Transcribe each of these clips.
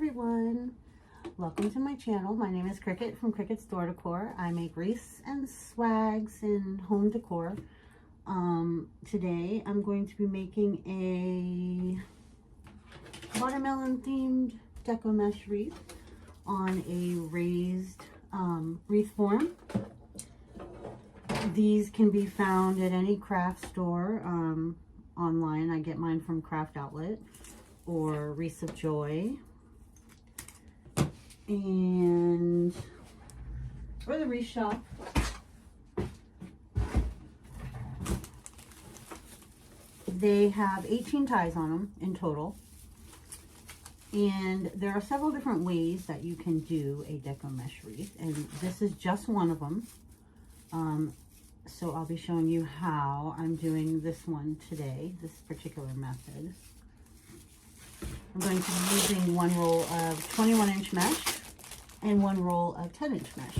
everyone, welcome to my channel. My name is Cricket from Cricket's Door Decor. I make wreaths and swags and home decor. Today I'm going to be making a watermelon themed Deco mesh wreath on a raised wreath form. These can be found at any craft store online. I get mine from Craft Outlet or Wreaths of Joy, and or the Wreath Shop. They have 18 ties on them in total, and there are several different ways that you can do a Deco mesh wreath, and this is just one of them. So I'll be showing you how I'm doing this one today, this particular method. I'm going to be using one roll of 21-inch mesh and one roll of 10-inch mesh.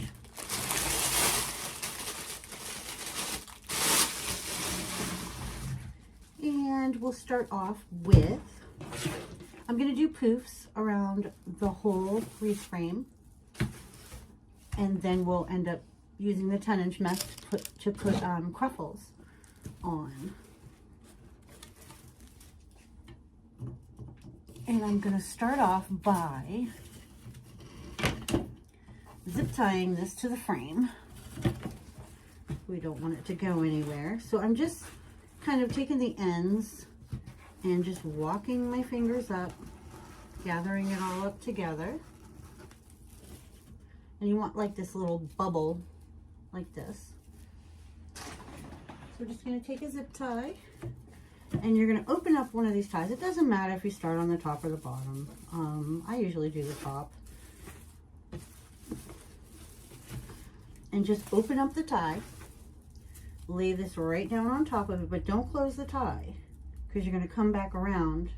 And we'll start off with, I'm going to do poofs around the whole wreath frame, and then we'll end up using the 10-inch mesh to put cruffles on. And I'm going to start off by zip tying this to the frame. We don't want it to go anywhere. So I'm just kind of taking the ends and just walking my fingers up, gathering it all up together. And you want like this little bubble like this. So we're just going to take a zip tie, and you're going to open up one of these ties. It doesn't matter if you start on the top or the bottom. I usually do the top. And just open up the tie. Lay this right down on top of it, but don't close the tie, because you're going to come back around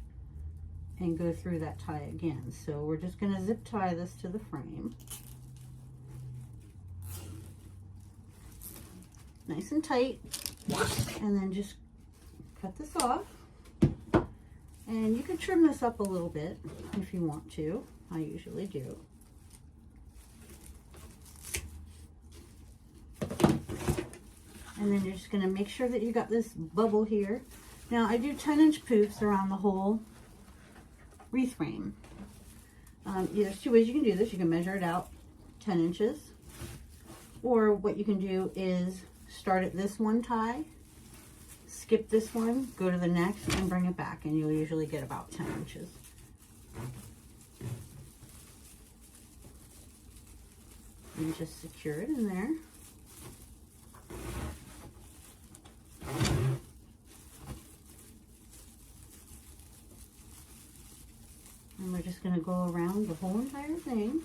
and go through that tie again. So we're just going to zip tie this to the frame. Nice and tight, and then just cut this off. And you can trim this up a little bit if you want to. I usually do. And then you're just going to make sure that you got this bubble here. Now I do 10-inch poofs around the whole wreath frame. There's two ways you can do this. You can measure it out 10 inches. Or what you can do is start at this one tie, skip this one, go to the next, and bring it back, and you'll usually get about 10 inches. And just secure it in there. And we're just going to go around the whole entire thing.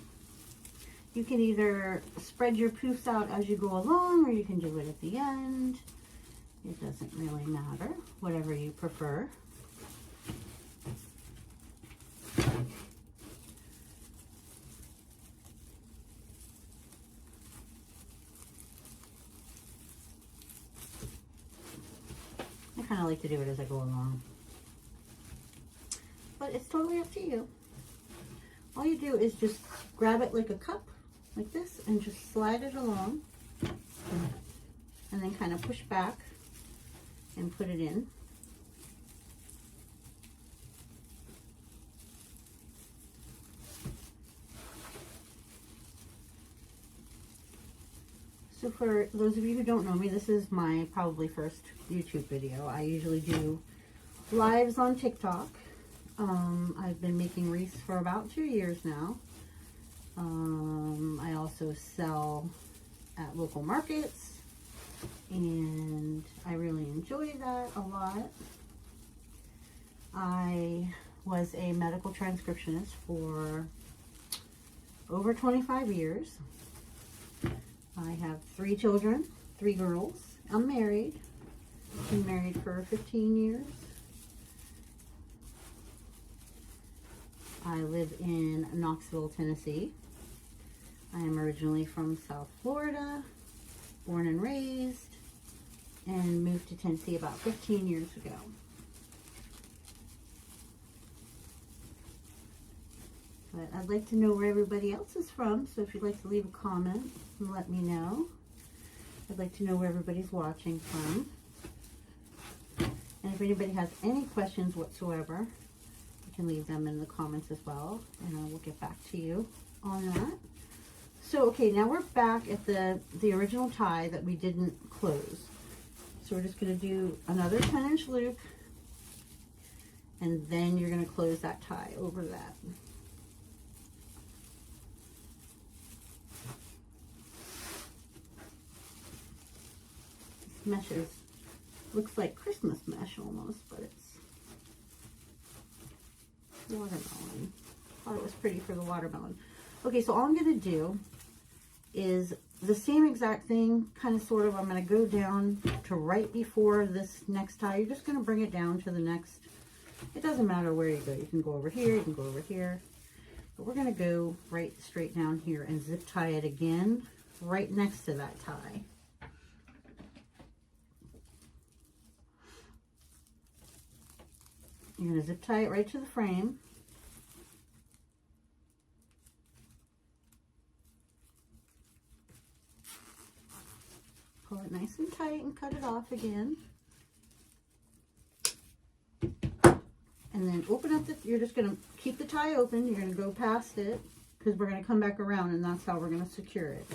You can either spread your poofs out as you go along, or you can do it at the end. It doesn't really matter, whatever you prefer. I kind of like to do it as I go along, but it's totally up to you. All you do is just grab it like a cup, like this, and just slide it along, and then kind of push back and put it in. So for those of you who don't know me, this is my probably first YouTube video. I usually do lives on TikTok. I've been making wreaths for about 2 years now. I also sell at local markets, and I really enjoy that a lot. I was a medical transcriptionist for over 25 years. I have 3 children, 3 girls. I'm married. Been married for 15 years. I live in Knoxville, Tennessee. I am originally from South Florida, born and raised, and moved to Tennessee about 15 years ago. But I'd like to know where everybody else is from, so if you'd like to leave a comment and let me know. I'd like to know where everybody's watching from. And if anybody has any questions whatsoever, you can leave them in the comments as well, and I will get back to you on that. So, okay, now we're back at the original tie that we didn't close. So we're just going to do another 10-inch loop, and then you're going to close that tie over that. This mesh looks like Christmas mesh almost, but it's watermelon. Thought it was pretty for the watermelon. Okay, so all I'm going to do is the same exact thing, kind of sort of, I'm going to go down to right before this next tie. You're just going to bring it down to the next, it doesn't matter where you go. You can go over here, you can go over here, but we're going to go right straight down here and zip tie it again right next to that tie. You're going to zip tie it right to the frame. Pull it nice and tight and cut it off again. And then open up you're just going to keep the tie open. You're going to go past it because we're going to come back around, and that's how we're going to secure it.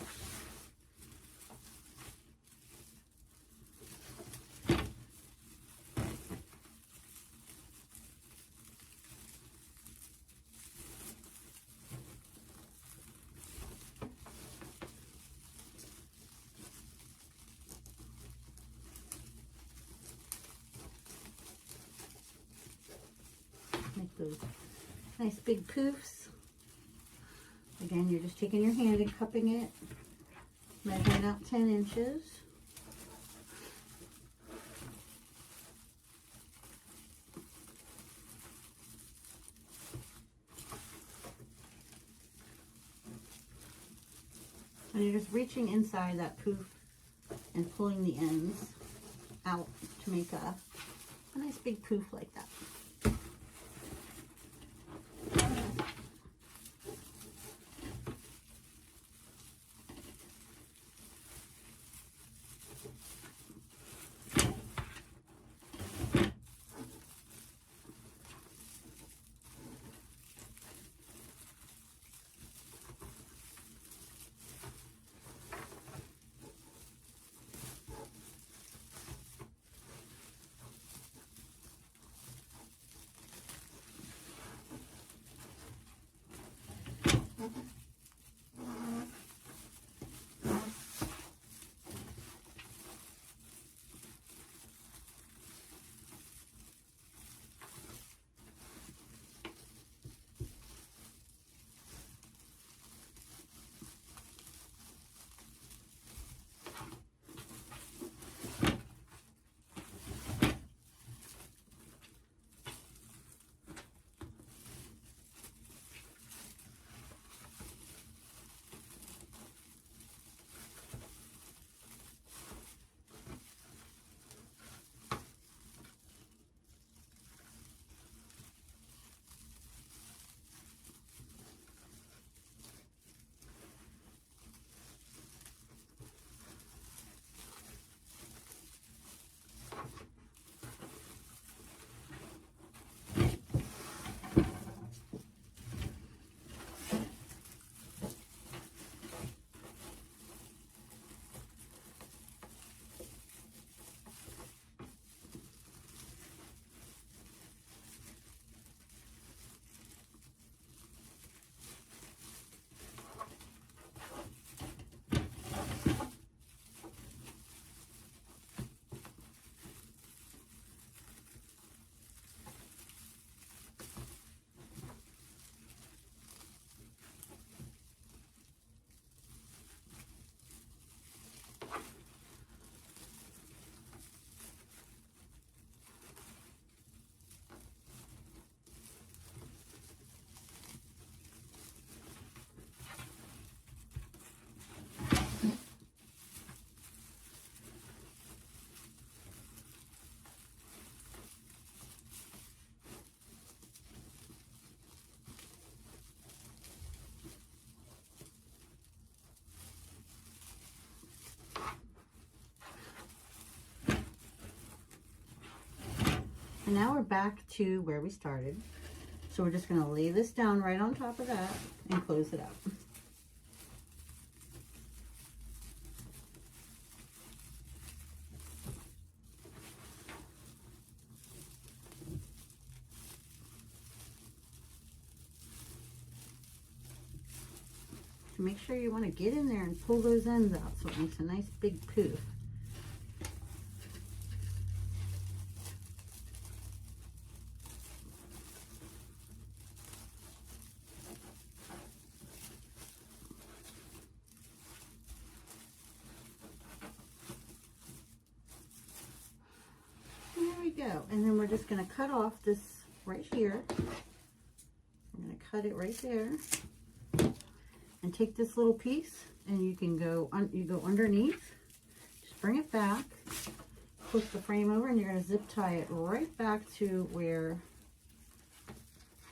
Make those nice big poofs. Again, you're just taking your hand and cupping it, measuring out 10 inches. And you're just reaching inside that poof and pulling the ends out to make a nice big poof like that. So now we're back to where we started. So we're just going to lay this down right on top of that and close it up. So make sure you want to get in there and pull those ends out so it makes a nice big poof. Go. And then we're just going to cut off this right here. I'm going to cut it right there and take this little piece and you can go underneath, just bring it back, push the frame over, and you're going to zip tie it right back to where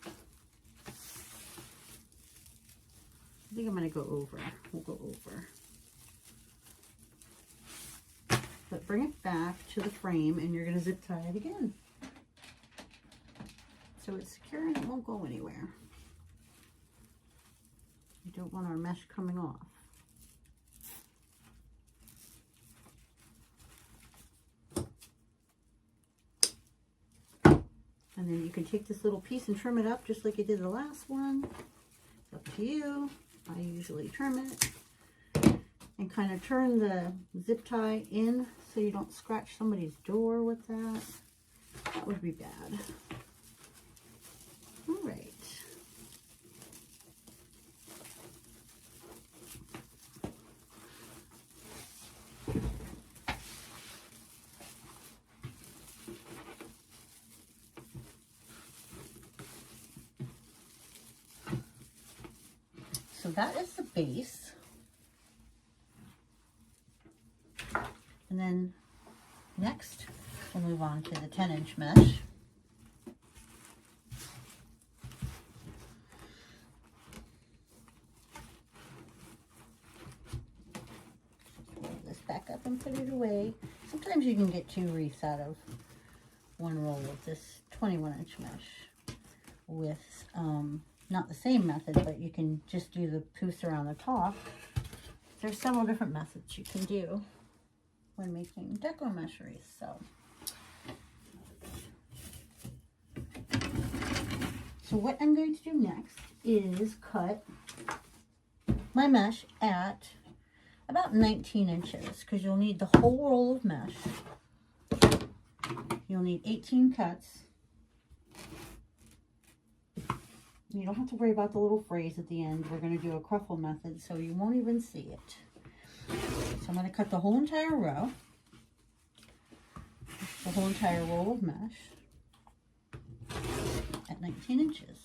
I think I'm going to go over. We'll go over. But bring it back to the frame and you're going to zip tie it again. So it's secure and it won't go anywhere. You don't want our mesh coming off. And then you can take this little piece and trim it up just like you did the last one. It's up to you. I usually trim it. And kind of turn the zip tie in so you don't scratch somebody's door with that. That would be bad. All right. So that is the base. And then next, we'll move on to the 10-inch mesh. Roll this back up and put it away. Sometimes you can get 2 wreaths out of one roll of this 21-inch mesh with not the same method, but you can just do the poofs around the top. There's several different methods you can do when making deco mesh wreaths. So what I'm going to do next is cut my mesh at about 19 inches because you'll need the whole roll of mesh. You'll need 18 cuts. You don't have to worry about the little phrase at the end. We're going to do a cruffle method, so you won't even see it. So I'm going to cut the whole entire row, the whole entire roll of mesh at 19 inches.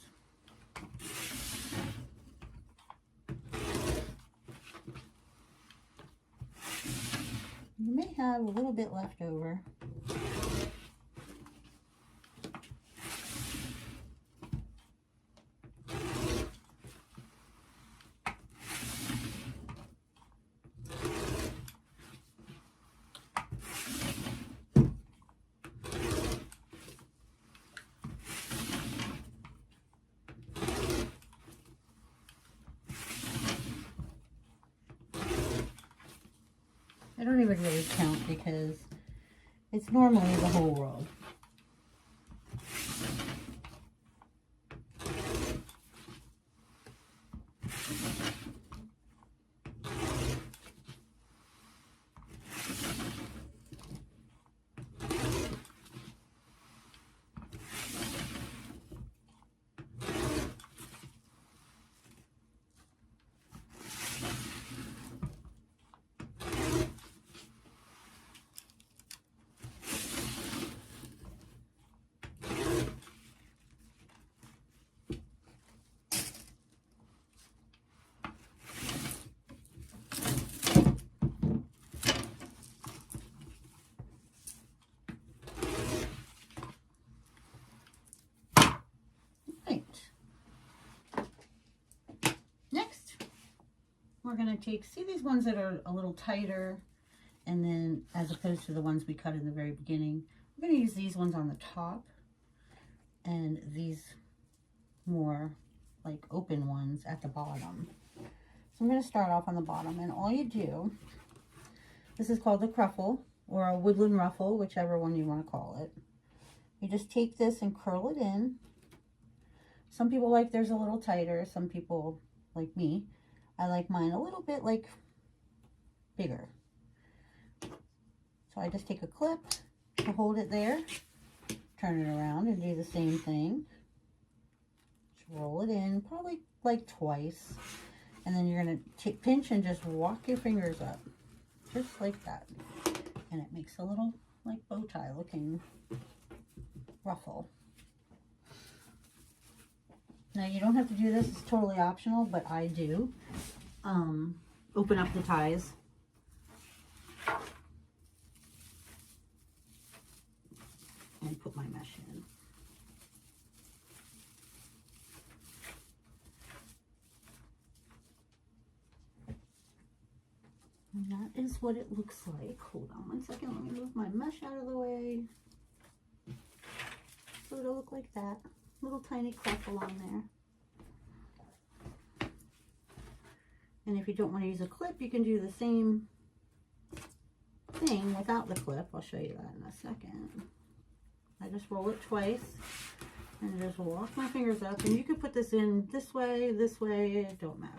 You may have a little bit left over. I don't even really count because it's normally the whole roll. We're going to take, see these ones that are a little tighter, and then as opposed to the ones we cut in the very beginning, we're going to use these ones on the top and these more like open ones at the bottom. So I'm going to start off on the bottom, and all you do, this is called a cruffle or a woodland ruffle, whichever one you want to call it. You just take this and curl it in. Some people like theirs a little tighter, some people like me. I like mine a little bit like bigger. So I just take a clip to hold it there, turn it around and do the same thing. Just roll it in, probably like twice. And then you're going to pinch and just walk your fingers up, just like that. And it makes a little like bow tie looking ruffle. Now you don't have to do this, it's totally optional, but I do. Open up the ties. And put my mesh in. And that is what it looks like. Hold on one second, let me move my mesh out of the way. So it'll look like that. Little tiny cruffle on there. And if you don't want to use a clip, you can do the same thing without the clip. I'll show you that in a second. I just roll it twice and just walk my fingers up, and you can put this in this way, it don't matter.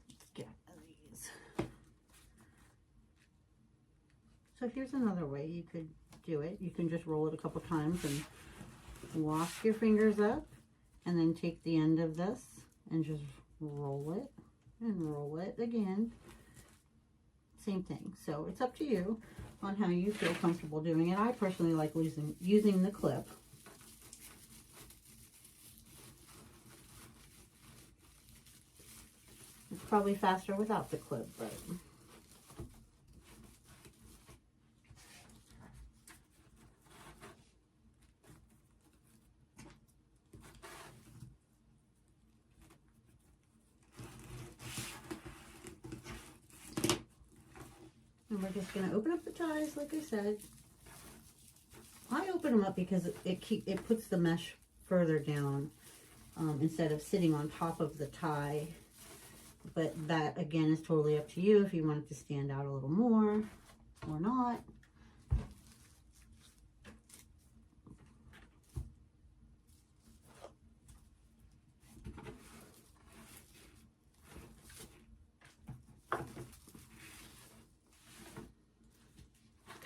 Let's get these. So here's another way you could do it. You can just roll it a couple times and walk your fingers up, and then take the end of this and just roll it and roll it again. Same thing. So it's up to you on how you feel comfortable doing it. I personally like using the clip. It's probably faster without the clip, but and we're just going to open up the ties, like I said. I open them up because it puts the mesh further down instead of sitting on top of the tie. But that, again, is totally up to you if you want it to stand out a little more or not.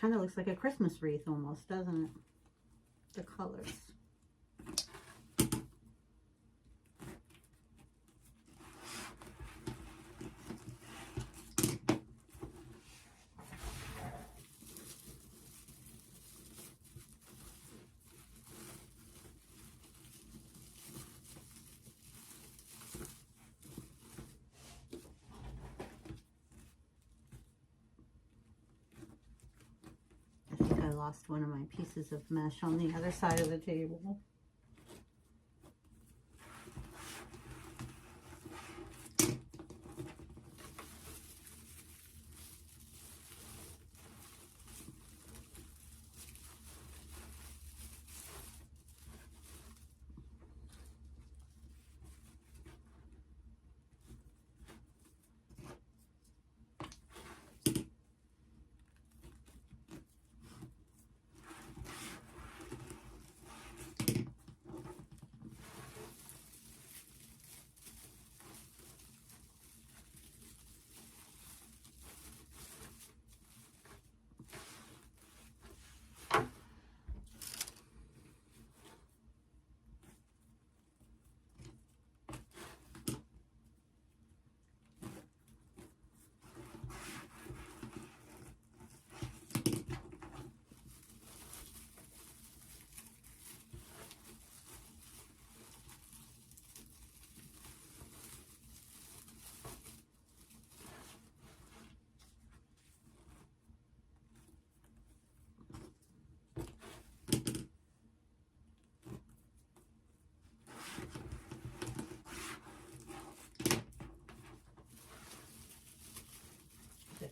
Kind of looks like a Christmas wreath almost, doesn't it? The colors. I lost one of my pieces of mesh on the other side of the table.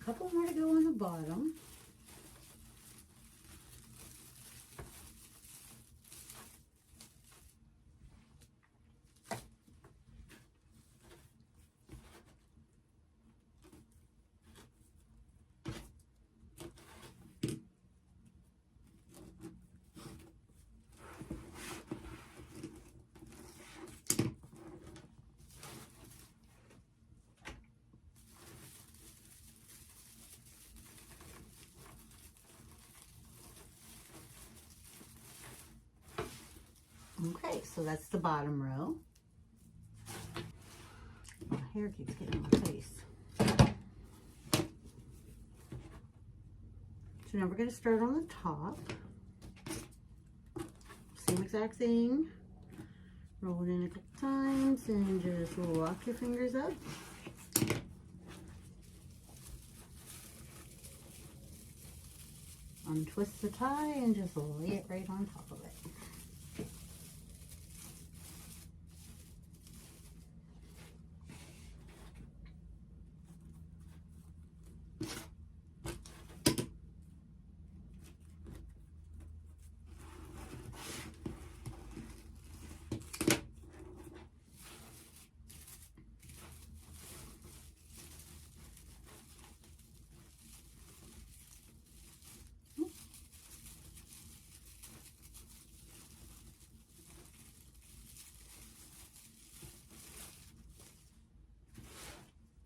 couple more to go on the bottom. Okay, so that's the bottom row. My hair keeps getting in my face. So now we're going to start on the top. Same exact thing. Roll it in a couple times and just lock your fingers up. Untwist the tie and just lay it right on top of it.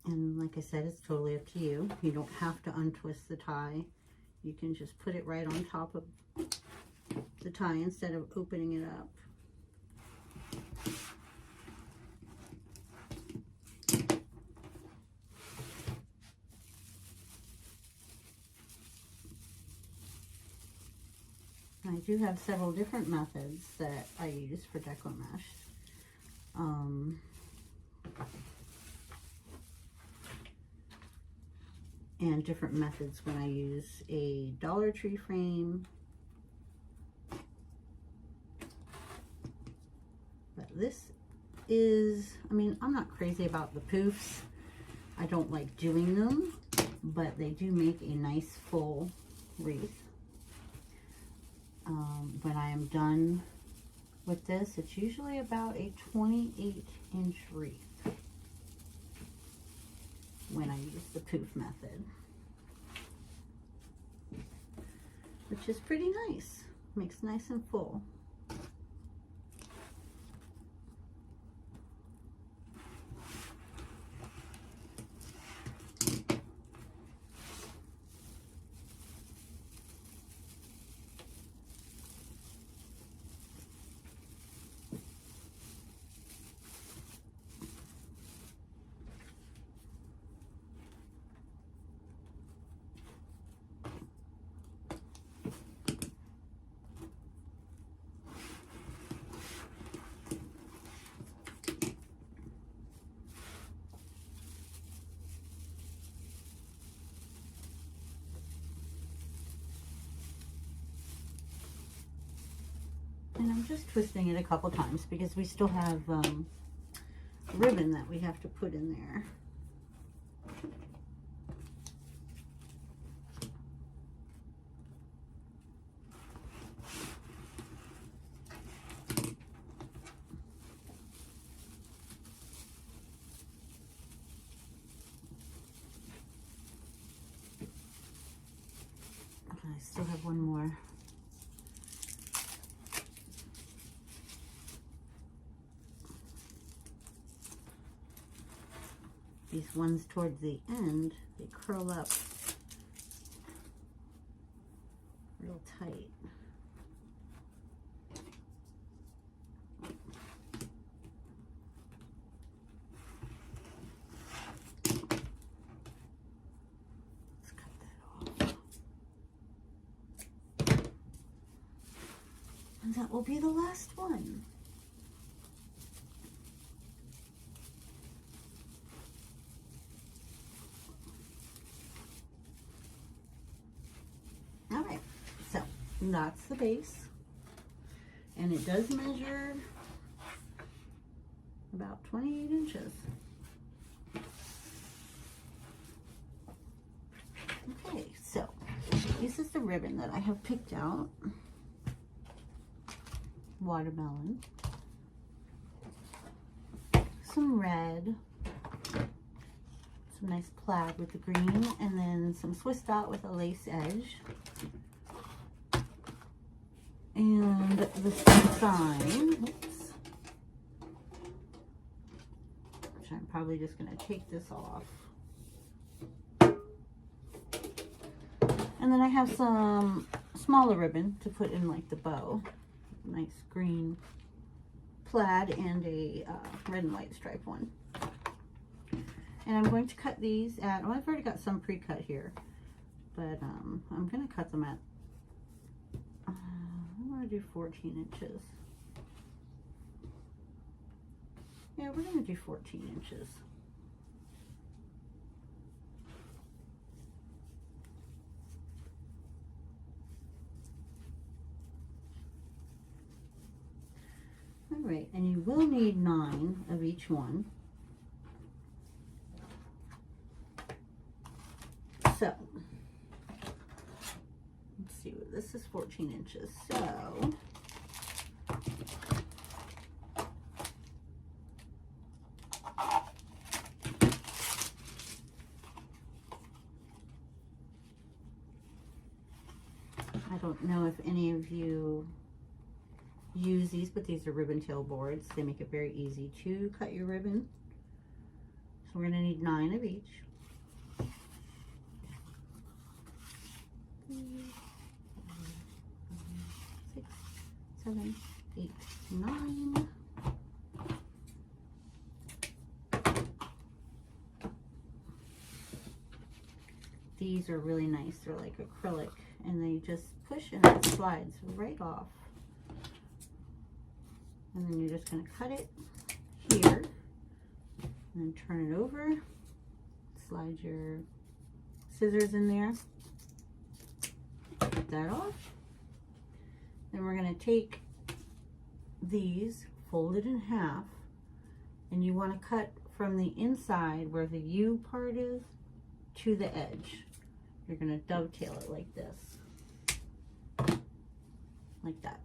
And like I said, it's totally up to you. You don't have to untwist the tie. You can just put it right on top of the tie instead of opening it up. I do have several different methods that I use for Deco mesh. And different methods when I use a Dollar Tree frame. But this is, I mean, I'm not crazy about the poofs. I don't like doing them, but they do make a nice full wreath. When I am done with this, it's usually about a 28-inch wreath when I use the poof method, which is pretty nice. Makes nice and full. And I'm just twisting it a couple times because we still have ribbon that we have to put in there. I still have one more. These ones towards the end, they curl up real tight. Let's cut that off. And that will be the last one. Alright, so that's the base, and it does measure about 28 inches. ribbon that I have picked out. Watermelon. Some red. Some nice plaid with the green, and then some Swiss dot with a lace edge. And the sign, oops, which I'm probably just going to take this off. And then I have some smaller ribbon to put in like the bow. Nice green plaid and a red and white stripe one. And I'm going to cut these at, oh, I've already got some pre-cut here, but I'm going to cut them at, I'm going to do 14 inches. Yeah, we're going to do 14 inches. All right, and you will need 9 of each one. So, let's see, this is 14 inches, so I don't know if any of you use these, but these are ribbon tail boards. They make it very easy to cut your ribbon. So we're going to need 9 of each. 6, 7, 8, 9. These are really nice. They're like acrylic, and they just push and it slides right off. And then you're just going to cut it here, and then turn it over, slide your scissors in there, cut that off. Then we're going to take these, fold it in half, and you want to cut from the inside where the U part is to the edge. You're going to dovetail it like this, like that.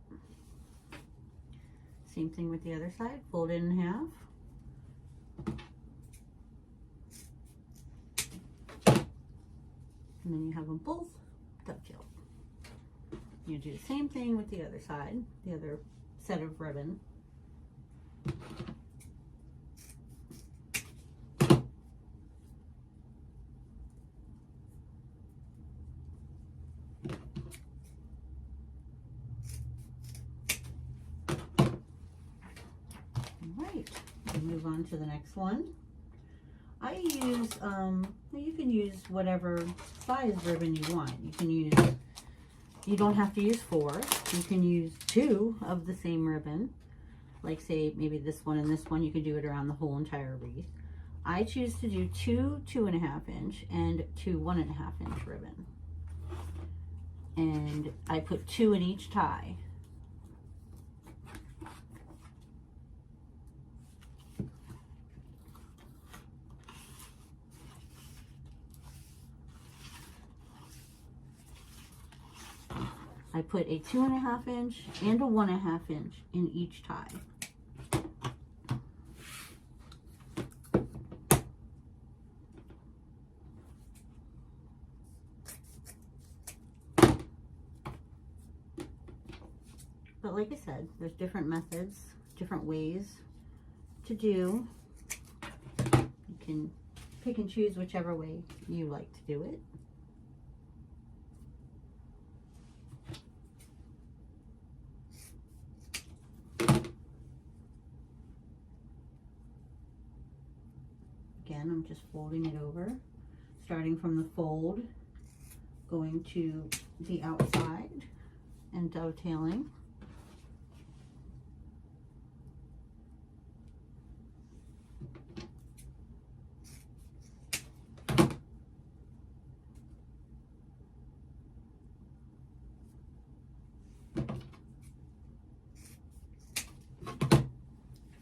Same thing with the other side, fold it in half. And then you have them both dovetailed. You do the same thing with the other side, the other set of ribbon. Alright, we'll move on to the next one. I use, you can use whatever size ribbon you want. You can use, you don't have to use 4. You can use 2 of the same ribbon. Like say maybe this one and this one, you can do it around the whole entire wreath. I choose to do 2 2.5 inch and 2 1.5 inch ribbon. And I put 2 in each tie. I put a 2.5 inch and a 1.5 inch in each tie. But like I said, there's different methods, different ways to do. You can pick and choose whichever way you like to do it. Again, I'm just folding it over, starting from the fold, going to the outside and dovetailing.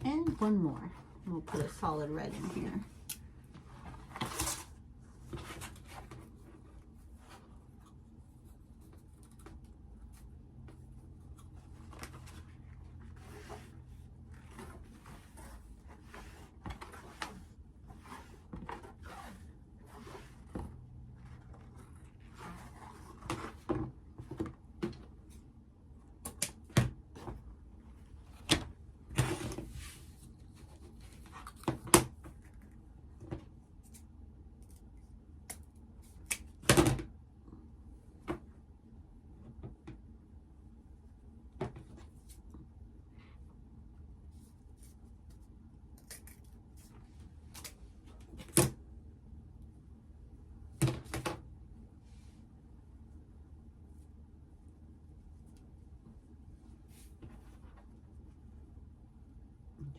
And one more. We'll put a solid red in here.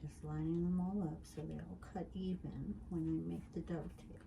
Just lining them all up so they all cut even when I make the dovetail.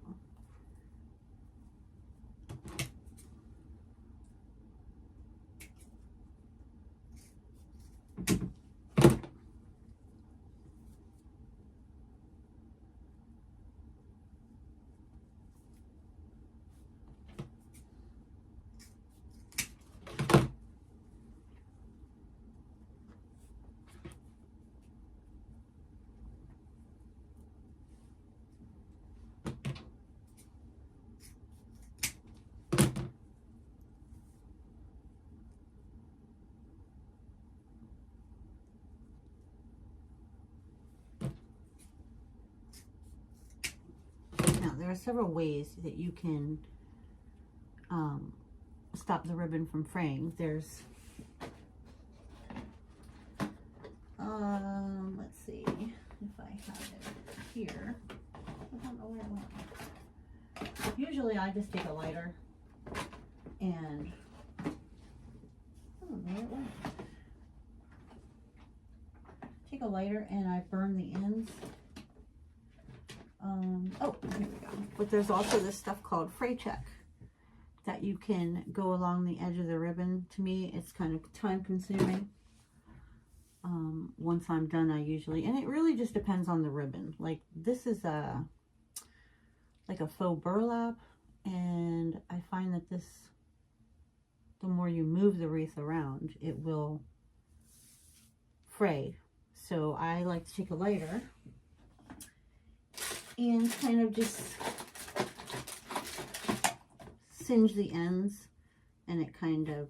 Now, there are several ways that you can stop the ribbon from fraying. There's, let's see if I have it here. I don't know where it went. Usually I just take a lighter and, I don't know where it went. Take a lighter and I burn the ends. Oh, here we go. But there's also this stuff called fray check that you can go along the edge of the ribbon. To me, it's kind of time consuming. Once I'm done, I usually, and it really just depends on the ribbon. Like this is like a faux burlap, and I find that this, the more you move the wreath around, it will fray. So I like to take a lighter and kind of just singe the ends, and it kind of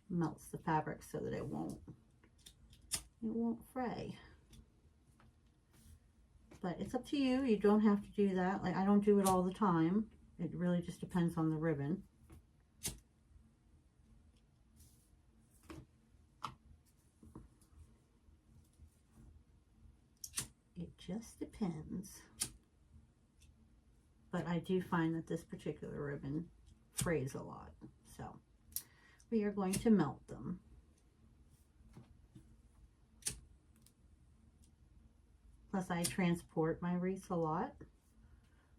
melts the fabric so that it won't fray. But it's up to you. You don't have to do that. Like, I don't do it all the time. It really just depends on the ribbon. It just depends. But I do find that this particular ribbon frays a lot. So we are going to melt them. Plus I transport my wreaths a lot,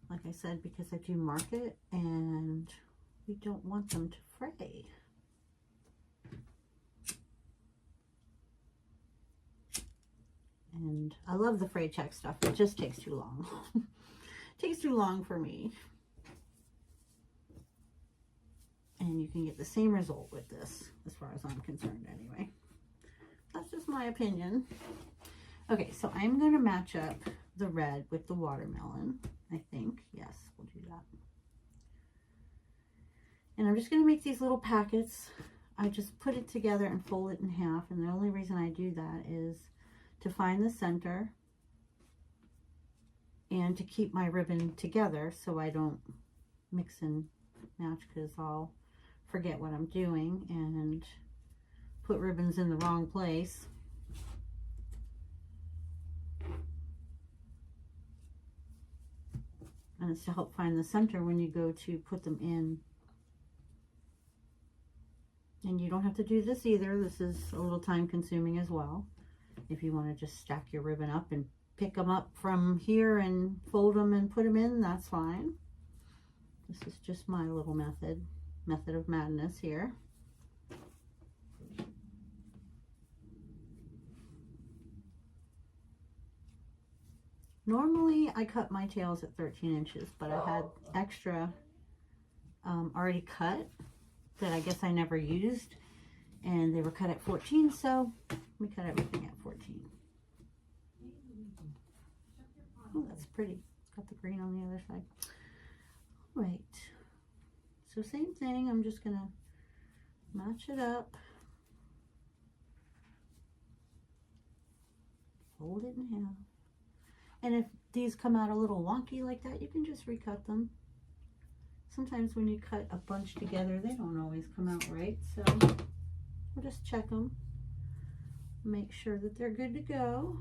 like I said, because I do mark it and we don't want them to fray. And I love the fray check stuff. It just takes too long. It takes too long for me. And you can get the same result with this, as far as I'm concerned anyway. That's just my opinion. Okay, so I'm going to match up the red with the watermelon, I think. Yes, we'll do that. And I'm just going to make these little packets. I just put it together and fold it in half. And the only reason I do that is to find the center and to keep my ribbon together so I don't mix and match, because I'll forget what I'm doing and put ribbons in the wrong place. And it's to help find the center when you go to put them in. And you don't have to do this either. This is a little time consuming as well. If you want to just stack your ribbon up and pick them up from here and fold them and put them in, that's fine. This is just my little method of madness here. Normally I cut my tails at 13 inches, but I had extra already cut that I guess I never used, and they were cut at 14, so we cut everything at 14. Oh, that's pretty. It's got the green on the other side. All right, so same thing. I'm just gonna match it up, fold it in half. And if these come out a little wonky like that, you can just recut them. Sometimes when you cut a bunch together, they don't always come out right. So we'll just check them, make sure that they're good to go.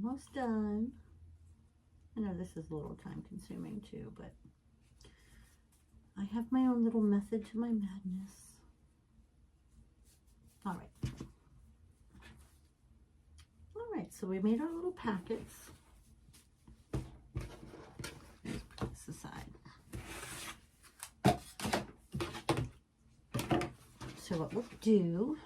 almost done. I know this is a little time consuming too, but I have my own little method to my madness. All right. All right, so we made our little packets. Let's put this aside. So what we'll do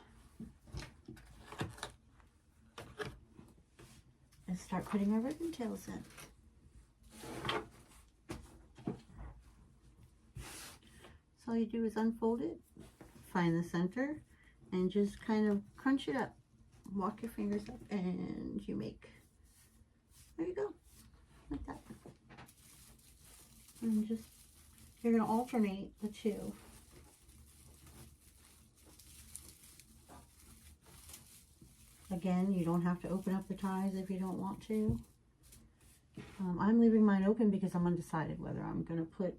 is start putting our ribbon tails in. So all you do is unfold it, find the center, and just kind of crunch it up. Walk your fingers up and you make, there you go, like that. And just, you're going to alternate the two. Again, you don't have to open up the ties if you don't want to. I'm leaving mine open because I'm undecided whether I'm going to put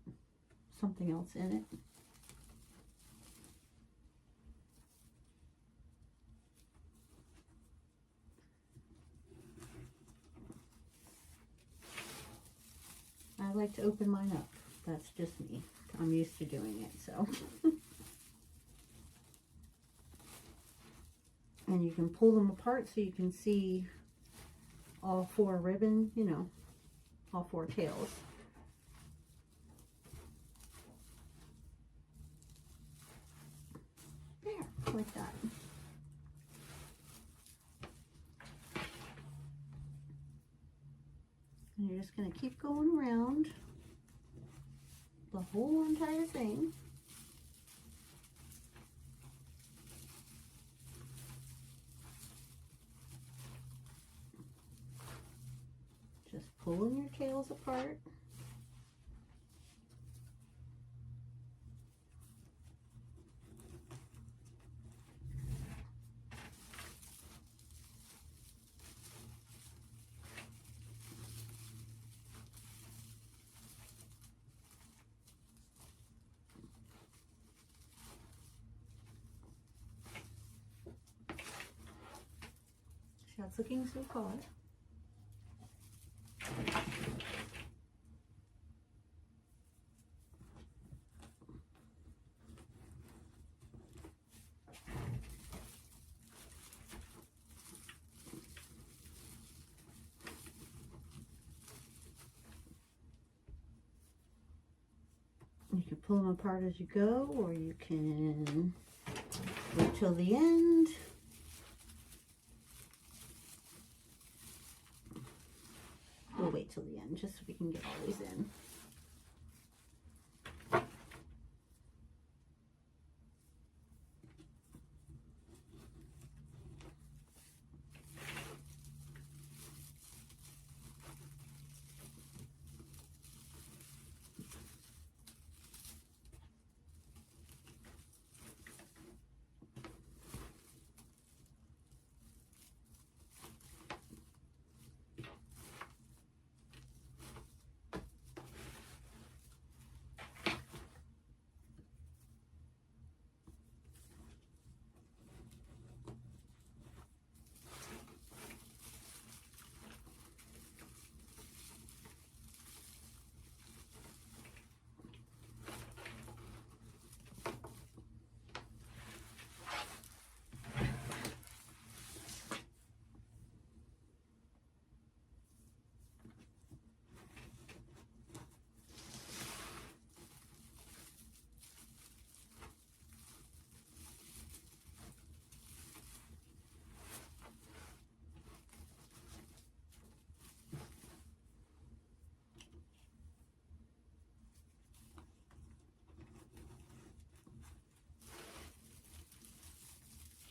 something else in it. I like to open mine up. That's just me. I'm used to doing it, so. And you can pull them apart so you can see all four ribbon, you know, all four tails. There, like that. And you're just going to keep going around the whole entire thing. Just pulling your tails apart. That's looking so hot. You can pull them apart as you go, or you can wait till the end. We'll wait till the end just so we can get all these in.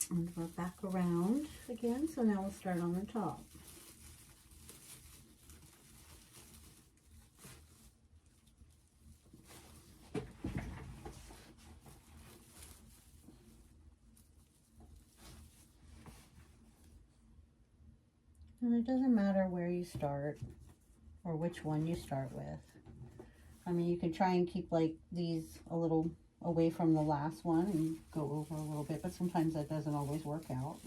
And we're back around again, so now we'll start on the top. And it doesn't matter where you start or which one you start with. I mean, you can try and keep like these a little away from the last one and go over a little bit, but sometimes that doesn't always work out.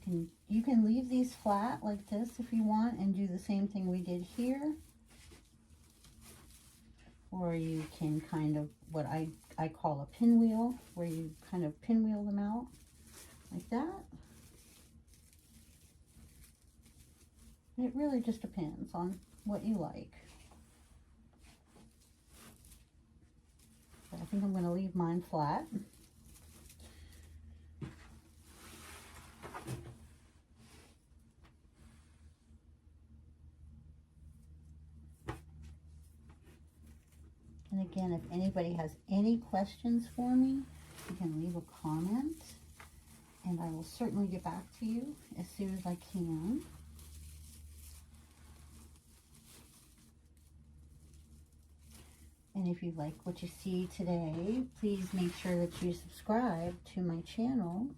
You can leave these flat like this if you want and do the same thing we did here. Or you can kind of, what I call a pinwheel, where you kind of pinwheel them out like that. It really just depends on what you like. But I think I'm going to leave mine flat. And again, if anybody has any questions for me, you can leave a comment, and I will certainly get back to you as soon as I can. And if you like what you see today, please make sure that you subscribe to my channel.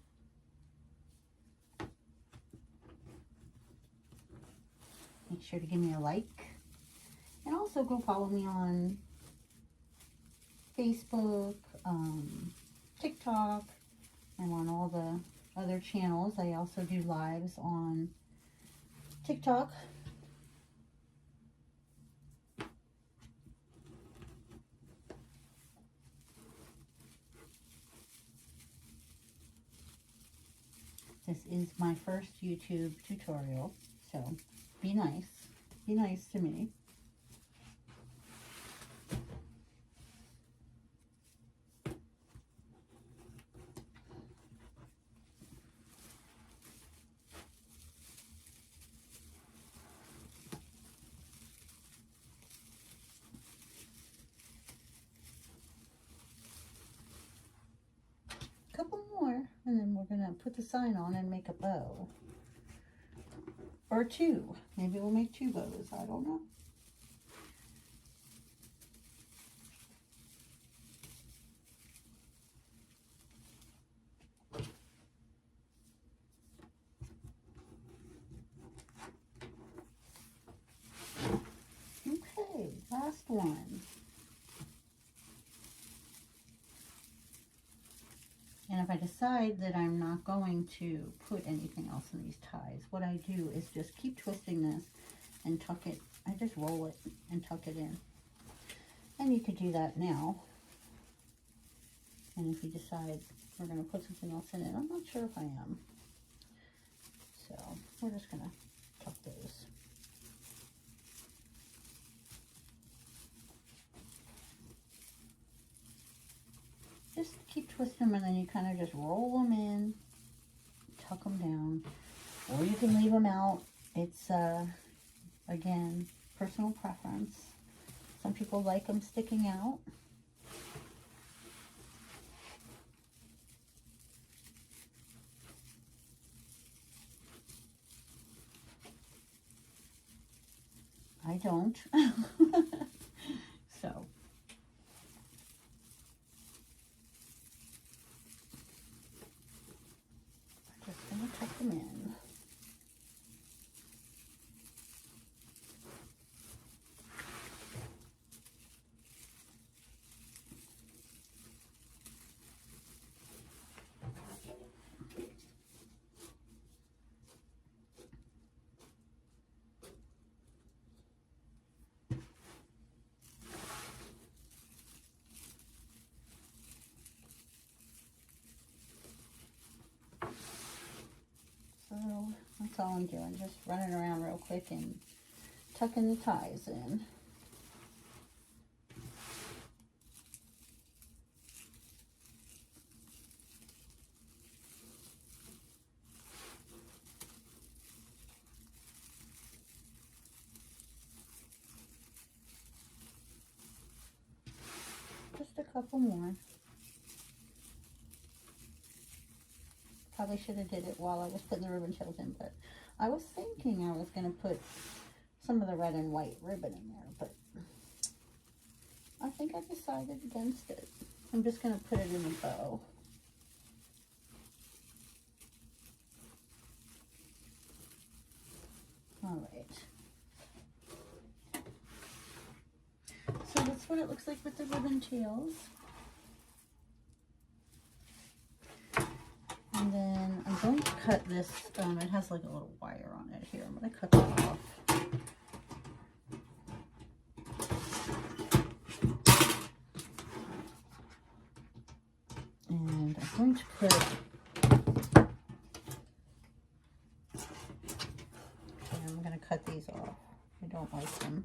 Make sure to give me a like. And also go follow me on Facebook, TikTok, and on all the other channels. I also do lives on TikTok. This is my first YouTube tutorial, so be nice. Be nice to me. Couple more, and then we're gonna put the sign on and make a bow. Or two. Maybe we'll make two bows. I don't know. Okay, last one. And if I decide that I'm not going to put anything else in these ties, what I do is just keep twisting this and tuck it. I just roll it and tuck it in. And you could do that now. And if you decide we're going to put something else in it, I'm not sure if I am. So we're just going to tuck those. Just keep twisting them, and then you kind of just roll them in, tuck them down, or you can leave them out. It's, again, personal preference. Some people like them sticking out. I don't. So. Just going to tuck them in. So that's all I'm doing, just running around real quick and tucking the ties in. Just a couple more. Probably should have did it while I was putting the ribbon tails in, but I was thinking I was going to put some of the red and white ribbon in there, but I think I decided against it. I'm just going to put it in a bow. All right. So that's what it looks like with the ribbon tails. And then I'm going to cut this, it has like a little wire on it here. I'm going to cut that off. And I'm going to put, I'm going to cut these off. I don't like them.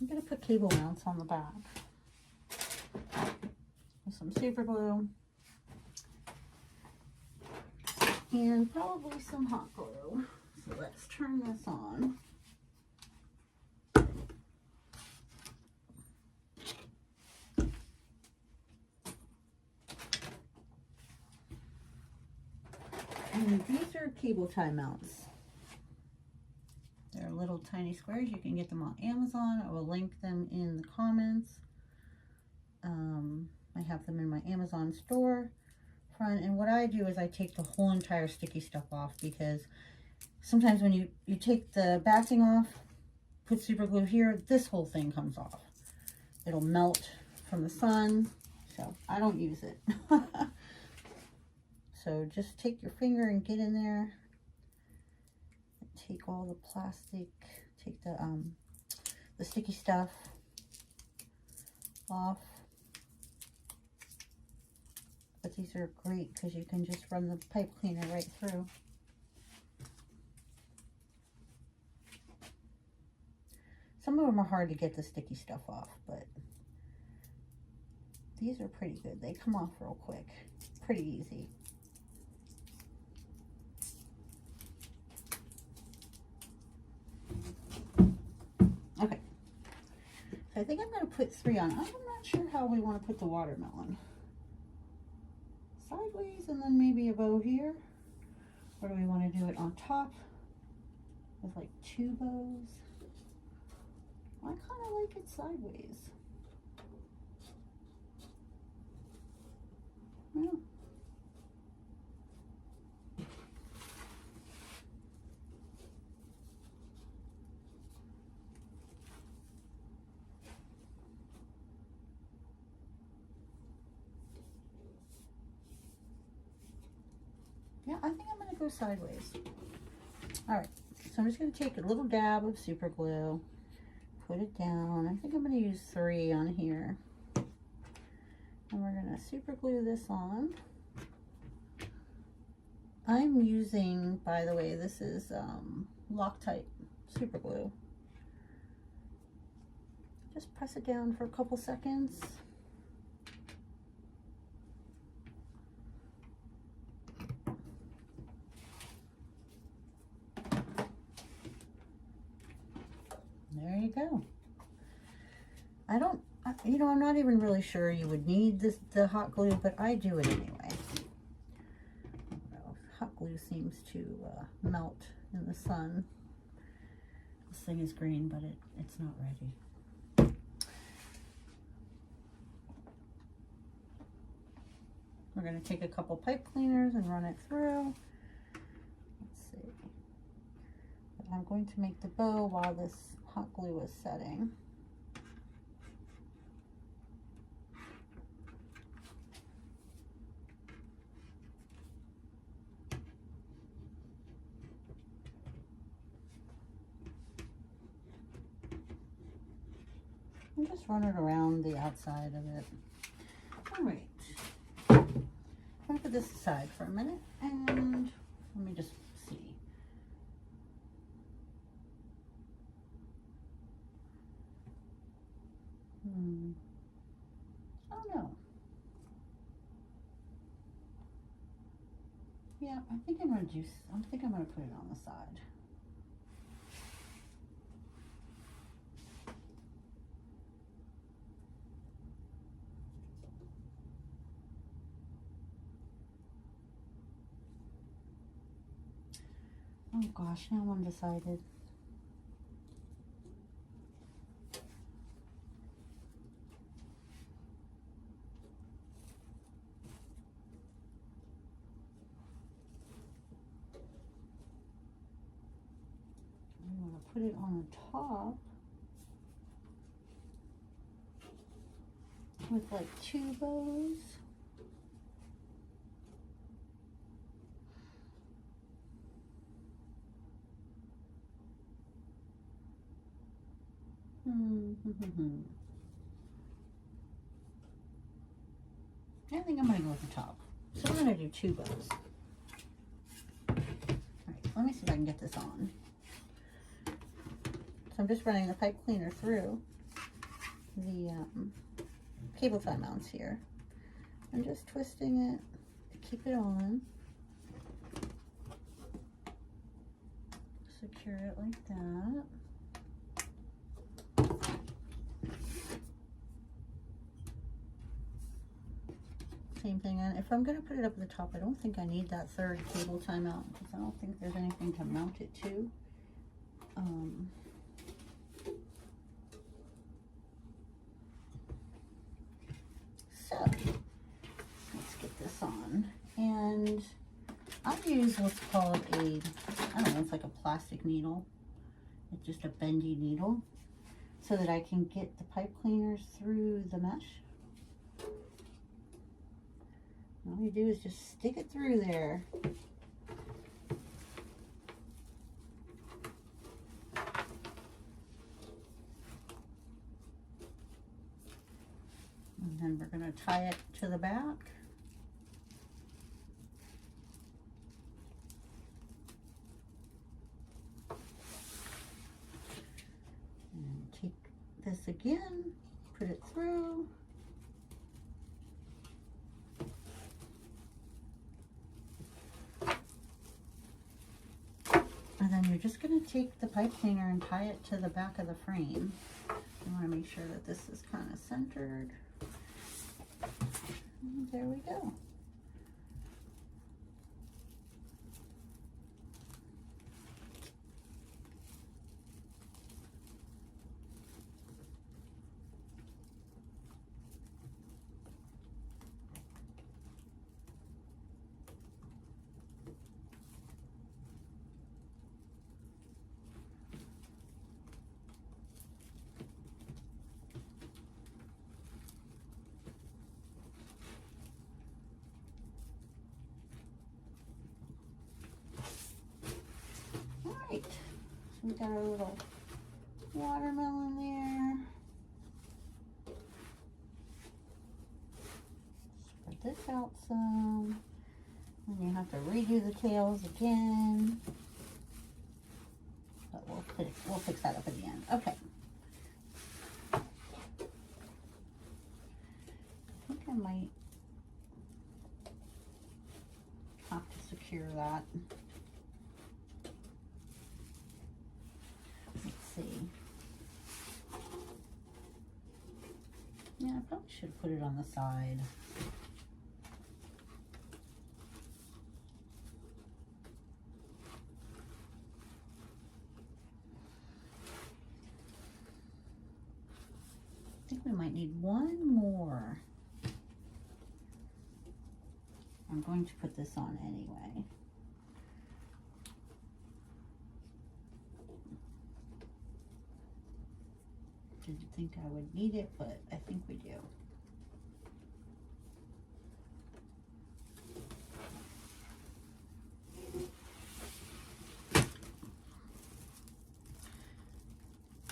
I'm going to put cable mounts on the back with some super glue and probably some hot glue. So let's turn this on. And these are cable tie mounts. They're little tiny squares. You can get them on Amazon. I will link them in the comments. I have them in my Amazon store front. And what I do is I take the whole entire sticky stuff off, because sometimes when you take the backing off, put super glue here, this whole thing comes off. It'll melt from the sun. So I don't use it. So just take your finger and get in there. Take all the plastic, take the sticky stuff off. But these are great because you can just run the pipe cleaner right through. Some of them are hard to get the sticky stuff off, but these are pretty good. They come off real quick, pretty easy. Okay, so I think I'm going to put 3 on. I'm not sure how we want to put the watermelon. Sideways and then maybe a bow here. Or do we want to do it on top with like 2 bows? I kind of like it sideways. Yeah. Yeah, I think I'm going to go sideways. All right, so I'm just going to take a little dab of super glue, put it down. I think I'm going to use 3 on here. And we're going to super glue this on. I'm using, by the way, this is Loctite super glue. Just press it down for a couple seconds. There you go. I'm not even really sure you would need the hot glue, but I do it anyway. Hot glue seems to melt in the sun. This thing is green, but it's not ready. We're going to take a couple pipe cleaners and run it through. Let's see. But I'm going to make the bow while this hot glue is setting. And just run it around the outside of it. All right. I'm going to put this aside for a minute and let me just see. I don't know. Yeah, I think I'm going to put it on the side. Oh gosh, now I'm undecided. put it on the top with like 2 bows. I think I'm going to go with the top. So I'm going to do 2 bows. Alright, let me see if I can get this on. So I'm just running the pipe cleaner through the cable tie mounts here. I'm just twisting it to keep it on. Secure it like that. Same thing, and if I'm going to put it up at the top, I don't think I need that 3rd cable tie mount because I don't think there's anything to mount it to. So let's get this on, and I use what's called a, I don't know, it's like a plastic needle. It's just a bendy needle so that I can get the pipe cleaners through the mesh. All you do is just stick it through there. And then we're going to tie it to the back. And take this again, put it through. And then you're just going to take the pipe cleaner and tie it to the back of the frame. You want to make sure that this is kind of centered. And there we go. Alright, so we got our little watermelon there. Spread this out some. And you have to redo the tails again. But we'll fix that up at the end. Okay. I think I might have to secure that. Let's see. Yeah, I probably should put it on the side. I think we might need one more. I'm going to put this on anyway. Didn't think I would need it, but I think we do.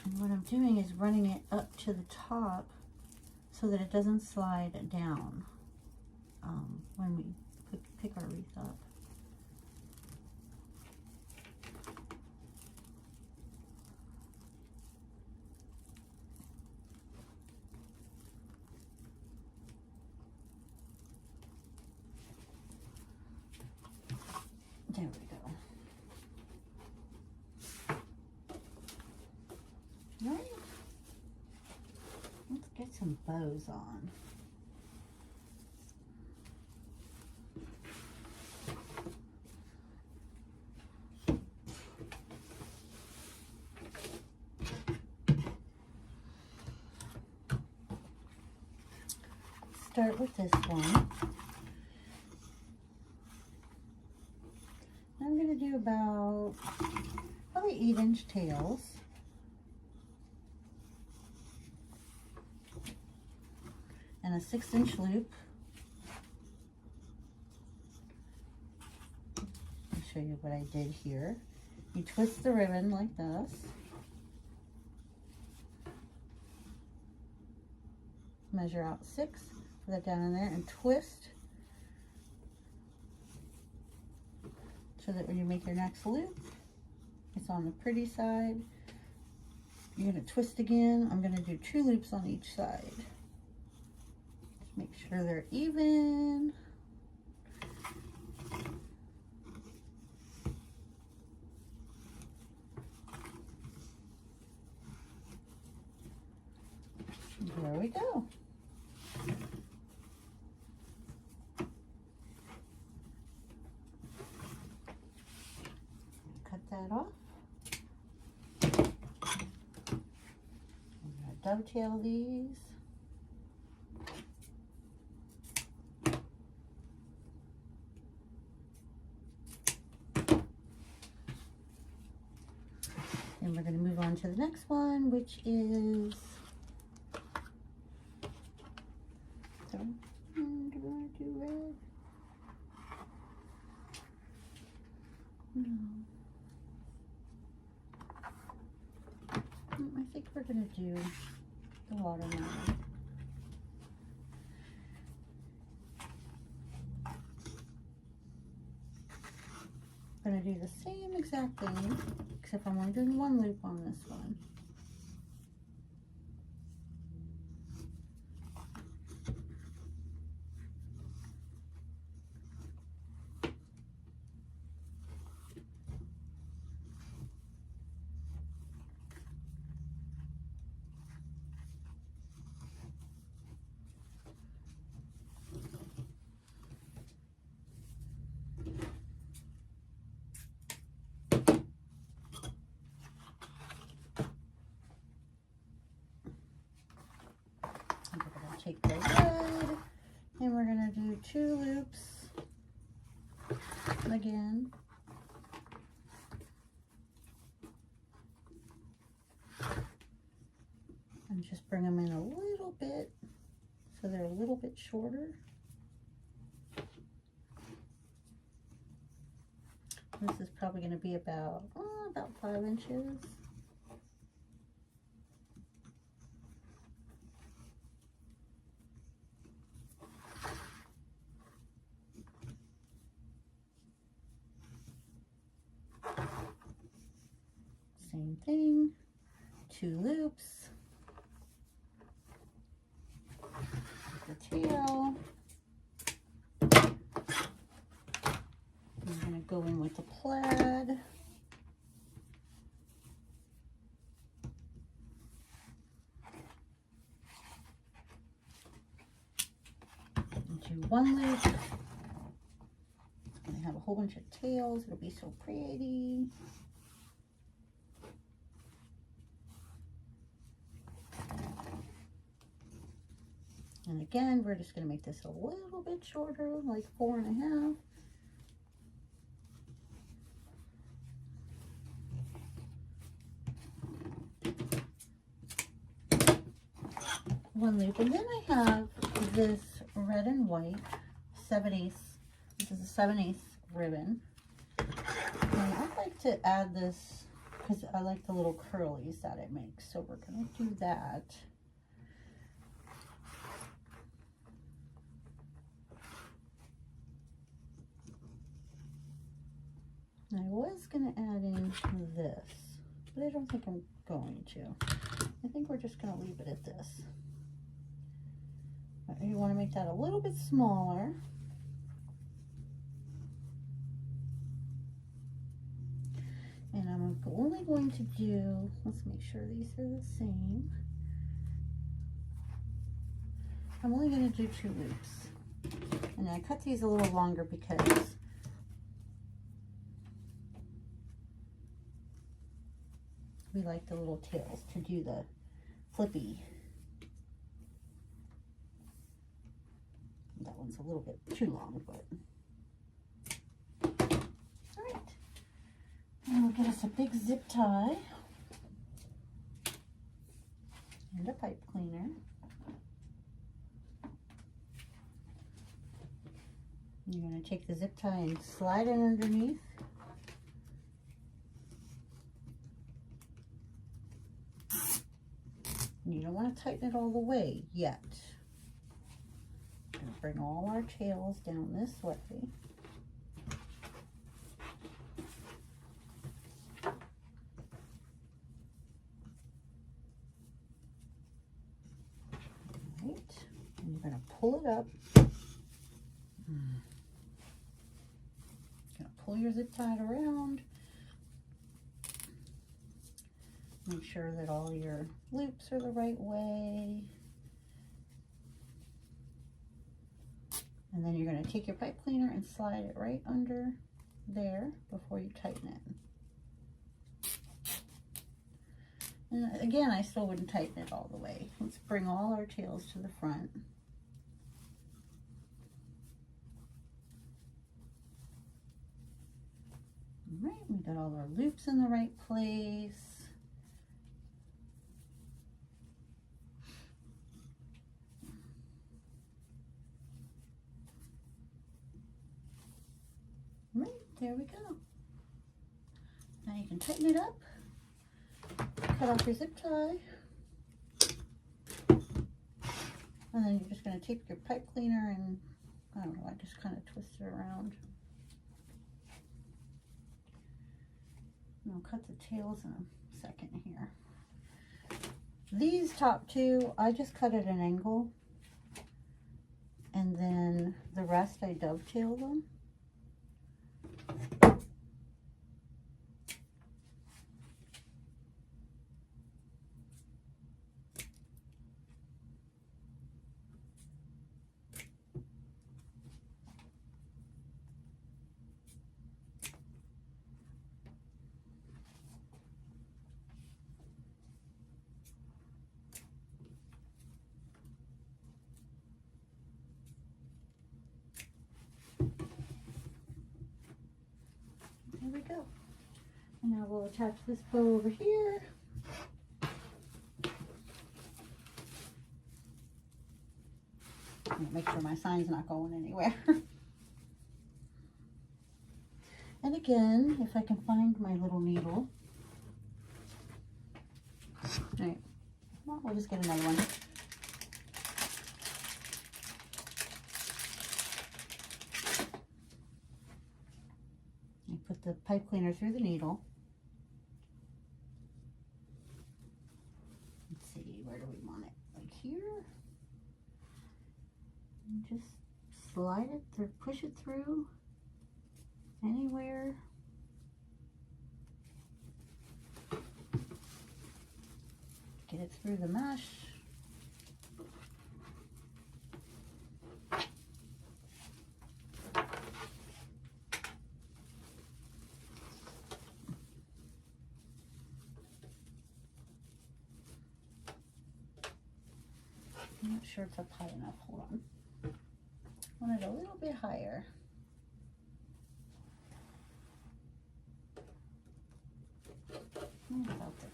And what I'm doing is running it up to the top so that it doesn't slide down when we pick our wreath up. There we go. Right. Let's get some bows on. Start with this one. I'm going to do about probably 8-inch tails. a 6-inch loop. I'll show you what I did here. You twist the ribbon like this. Measure out 6, put that down in there and twist so that when you make your next loop, it's on the pretty side. You're going to twist again. I'm going to do 2 loops on each side. Just make sure they're even. There we go. Cut that off. Dovetail these. And we're going to move on to the next one, which is, do I want to do red? No. I think we're going to do the watermelon. I'm going to do the same exact thing, except I'm only doing 1 loop on this one. Take the red, and we're going to do 2 loops again. And just bring them in a little bit so they're a little bit shorter. This is probably going to be about 5 inches. Same thing, 2 loops, the tail. I'm going to go in with the plaid. And do 1 loop. It's going to have a whole bunch of tails. It'll be so pretty. And again, we're just going to make this a little bit shorter, like 4.5. One loop, and then I have this red and white 7/8. This is a 7/8 ribbon, and I'd like to add this because I like the little curlies that it makes. So we're going to do that. I was going to add in this, but I don't think I'm going to. I think we're just going to leave it at this. You want to make that a little bit smaller. And I'm only going to do, let's make sure these are the same. I'm only going to do 2 loops. And I cut these a little longer because we like the little tails to do the flippy. That one's a little bit too long, but all right. And we'll get us a big zip tie and a pipe cleaner. You're going to take the zip tie and slide it underneath. You don't want to tighten it all the way yet. We're going to bring all our tails down this way. Right, and you're going to pull it up. Going to pull your zip tie around. Make sure that all your loops are the right way. And then you're going to take your pipe cleaner and slide it right under there before you tighten it. And again, I still wouldn't tighten it all the way. Let's bring all our tails to the front. All right, we got all our loops in the right place. Right, there we go. Now you can tighten it up. Cut off your zip tie. And then you're just going to take your pipe cleaner and, I don't know, I just kind of twist it around. And I'll cut the tails in a second here. These top two, I just cut at an angle. And then the rest I dovetail them. There we go. And now we'll attach this bow over here. Make sure my sign's not going anywhere. And again, if I can find my little needle. All right, well, we'll just get another one. Put the pipe cleaner through the needle. Let's see, where do we want it? Like here? And just slide it or push it through anywhere. Get it through the mesh. I'm not sure it's up high enough. Hold on. I want it a little bit higher. About there.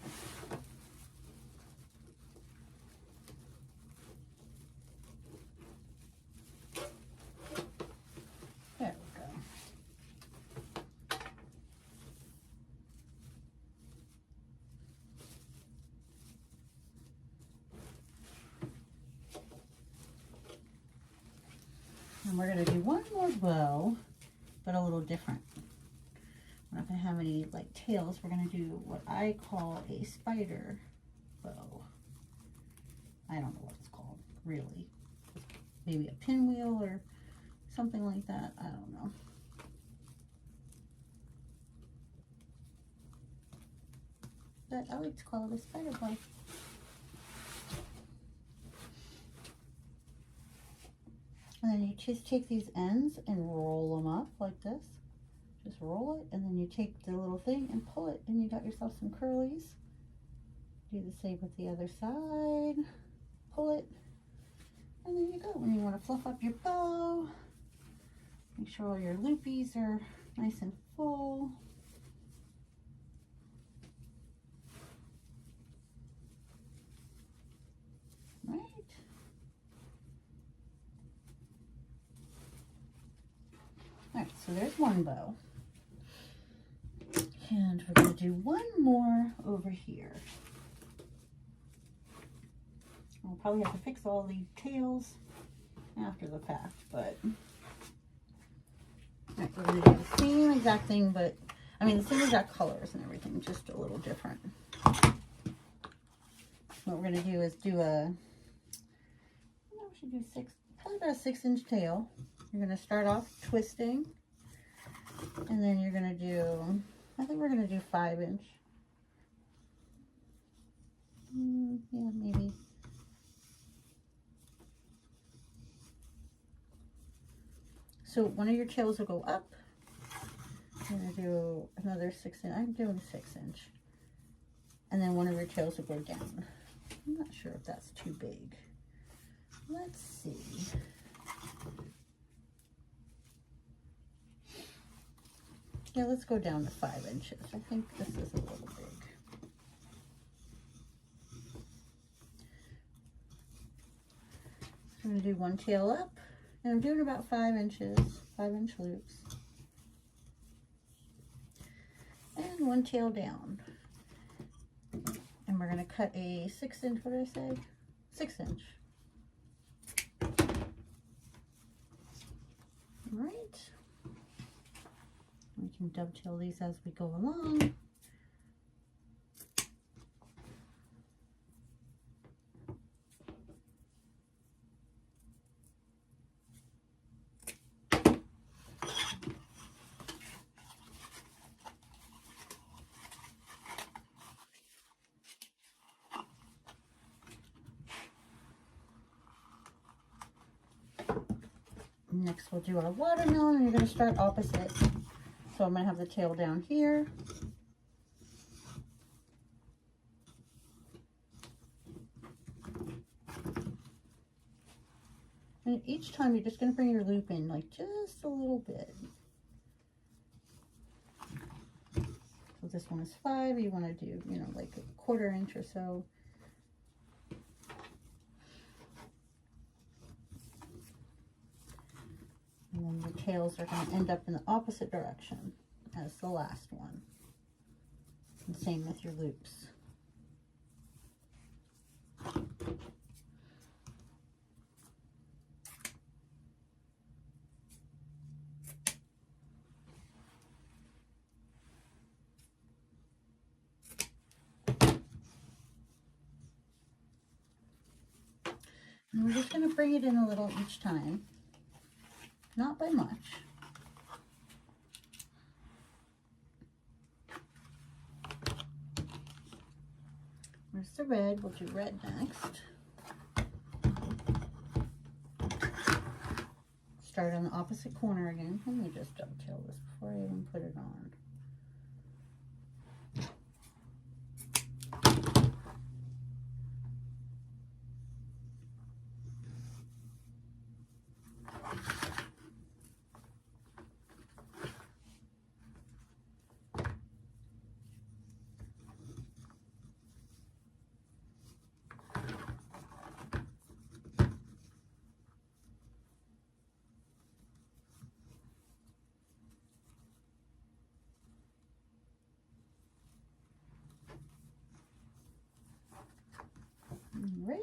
There we go. And we're going to do one more bow, but a little different. We're not going to have any like tails. We're going to do what I call a spider bow. I don't know what it's called, really. Maybe a pinwheel or something like that. I don't know. But I like to call it a spider bow. And then you just take these ends and roll them up like this. Just roll it, and then you take the little thing and pull it, and you got yourself some curlies. Do the same with the other side. Pull it, and there you go. When you want to fluff up your bow, make sure all your loopies are nice and full. Right. So there's one bow. And we're going to do one more over here. We'll probably have to fix all the tails after the fact, but right, we're going to do the same exact thing, but I mean the same exact colors and everything, just a little different. What we're going to do is do a, we should do probably about a 6-inch tail. You're going to start off twisting, and then you're going to do, I think we're going to do 5-inch. Yeah, maybe. So one of your tails will go up. I'm going to do another 6-inch. I'm doing 6-inch. And then one of your tails will go down. I'm not sure if that's too big. Let's see. Yeah, let's go down to 5 inches. I think this is a little big. I'm going to do one tail up, and I'm doing about 5 inches, 5-inch loops. And one tail down. And we're going to cut a 6-inch, what did I say? 6-inch. All right. We can dovetail these as we go along. Next we'll do our watermelon, and you're going to start opposite. So I'm going to have the tail down here. And each time you're just going to bring your loop in like just a little bit. So this one is 5, you want to do, you know, like a 1/4 inch or so. And then the tails are going to end up in the opposite direction as the last one. And same with your loops. And we're just going to bring it in a little each time. Not by much. Where's the red? We'll do red next. Start on the opposite corner again. Let me just dovetail this before I even put it on. Right.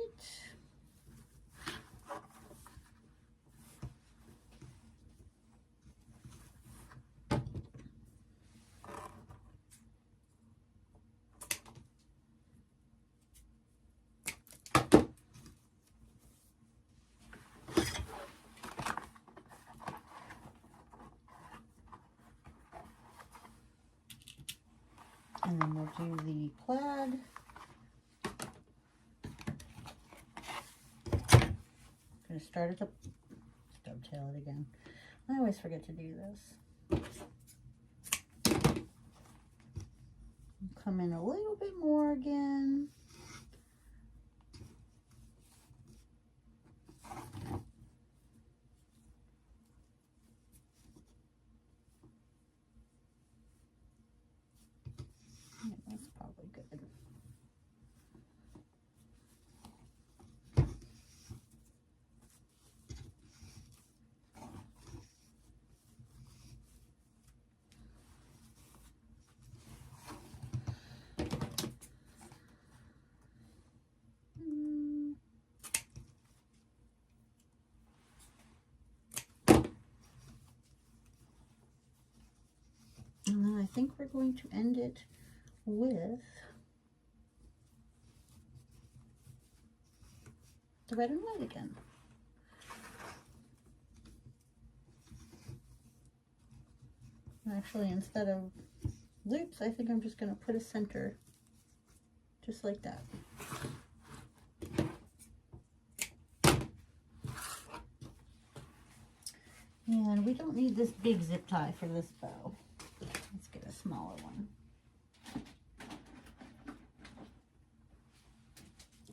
And then we'll do the plaid. Going to start at the, dovetail it again. I always forget to do this. Come in a little bit more again. Yeah, that's probably good. think we're going to end it with the red and white again. Actually, instead of loops, I think I'm just going to put a center just like that. And we don't need this big zip tie for this bow. Let's get a smaller one.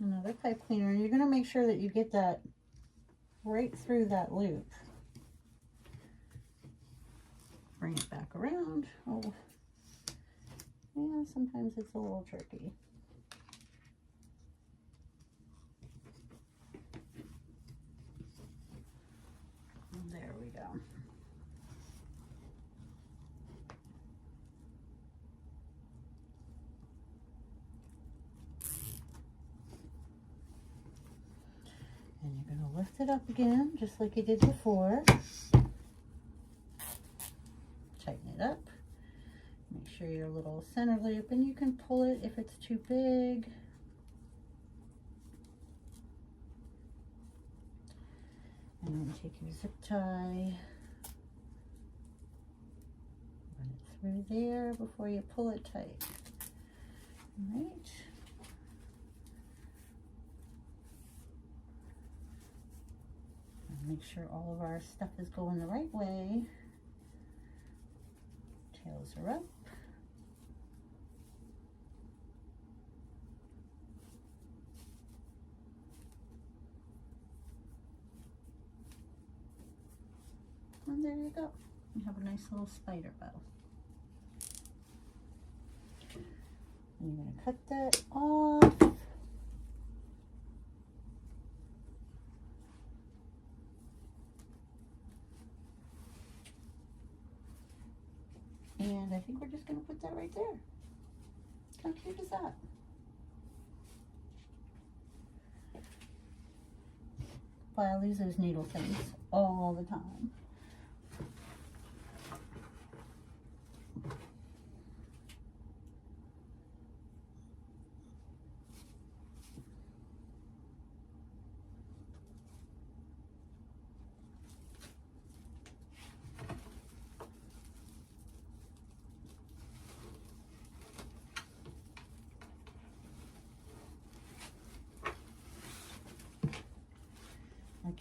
Another pipe cleaner, and you're going to make sure that you get that right through that loop. Bring it back around. Oh, yeah, sometimes it's a little tricky. There we go. And you're going to lift it up again, just like you did before. Tighten it up. Make sure your little center loop, and you can pull it if it's too big. And then take your zip tie, run it through there before you pull it tight. All right. And make sure all of our stuff is going the right way. Tails are up. And there you go. You have a nice little spider bow. And you're going to cut that off. And I think we're just going to put that right there. How cute is that? Boy, I lose those needle things all the time.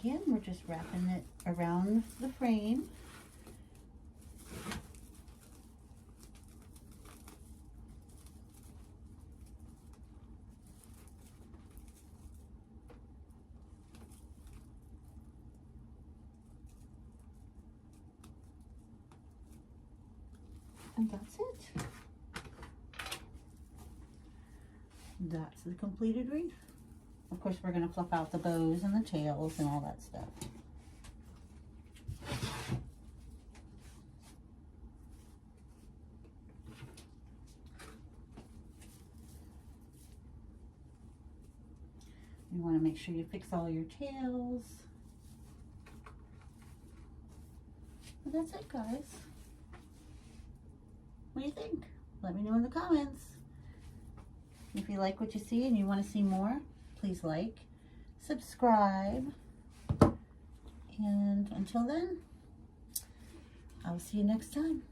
Again, we're just wrapping it around the frame. And that's it. That's the completed wreath. Of course, we're going to flip out the bows and the tails and all that stuff. You want to make sure you fix all your tails. But that's it, guys. What do you think? Let me know in the comments. If you like what you see and you want to see more, please like, subscribe, and until then, I'll see you next time.